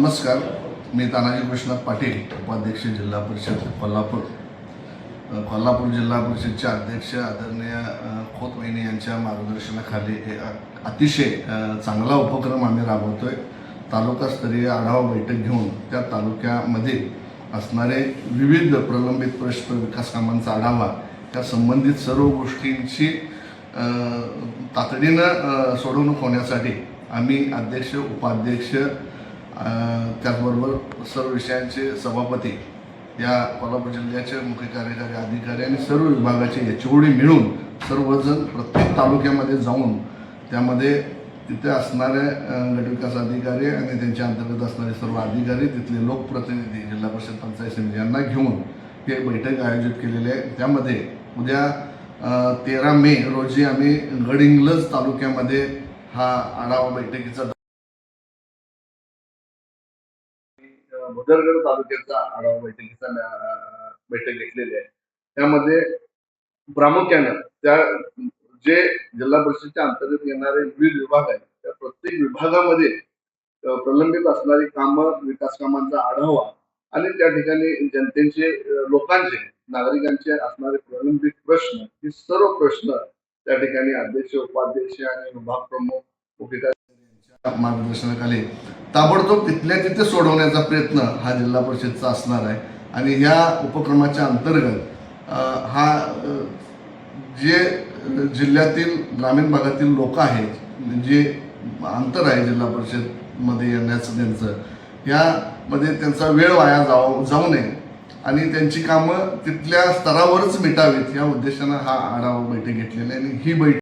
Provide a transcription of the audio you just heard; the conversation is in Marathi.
नमस्कार, मी तानाजी कृष्णनाथ पाटील, उपाध्यक्ष जिल्हा परिषद कोल्हापूर. कोल्हापूर जिल्हा परिषदचे अध्यक्ष आदरणीय खोत वहिनी यांच्या मार्गदर्शनाखाली अतिशय चांगला उपक्रम आम्ही राबवतोय. तालुकास्तरीय आढावा बैठक घेऊन त्या तालुक्यामध्ये असणारे विविध प्रलंबित प्रश्न, विकास कामांचा आढावा, त्या संबंधित सर्व गोष्टींची तातडीनं सोडवणूक होण्यासाठी आम्ही अध्यक्ष, उपाध्यक्ष, त्याचबरोबर सर्व विषयांचे सभापती, या कोल्हापूर जिल्ह्याचे मुख्य कार्यकारी अधिकारी आणि सर्व विभागाचे HOD मिळून सर्वजण प्रत्येक तालुक्यामध्ये जाऊन त्यामध्ये तिथे असणारे गटविकास अधिकारी आणि त्यांच्या अंतर्गत असणारे सर्व अधिकारी, तिथले लोकप्रतिनिधी, जिल्हा परिषद पंचायत समिती यांना घेऊन हे बैठक आयोजित केलेली आहे. त्यामध्ये उद्या 13 मे रोजी आम्ही गडहिंग्लज तालुक्यामध्ये हा आढावा बैठकीचा, भुदरगड तालुक्याचा आढावा बैठक घेतलेली आहे. त्यामध्ये प्रामुख्यानं त्या जे जिल्हा परिषदेच्या अंतर्गत येणारे विविध विभाग आहेत, त्या प्रत्येक विभागामध्ये प्रलंबित असणारी कामं, विकास कामांचा आढावा आणि त्या ठिकाणी जनतेचे, लोकांचे, नागरिकांचे असणारे प्रलंबित प्रश्न, हे सर्व प्रश्न त्या ठिकाणी अध्यक्ष, उपाध्यक्ष आणि विभाग प्रमुख, यांच्या मार्गदर्शनाखाली ताबडतोब तिथल्या तिथे सोडवण्याचा प्रयत्न हा जिल्हा परिषदचा असणार आहे. आणि या उपक्रमाच्या अंतर्गत हा जे जिल्ह्यातील ग्रामीण भागातील लोक आहेत, जे अंतर आहे जिल्हा परिषदमध्ये येण्याचं त्यांचं, यामध्ये त्यांचा वेळ वाया जाऊ नये आणि त्यांची कामं तिथल्या स्तरावरच मिटावीत या उद्देशानं हा आढावा बैठक घेतलेला आहे. आणि ही बैठक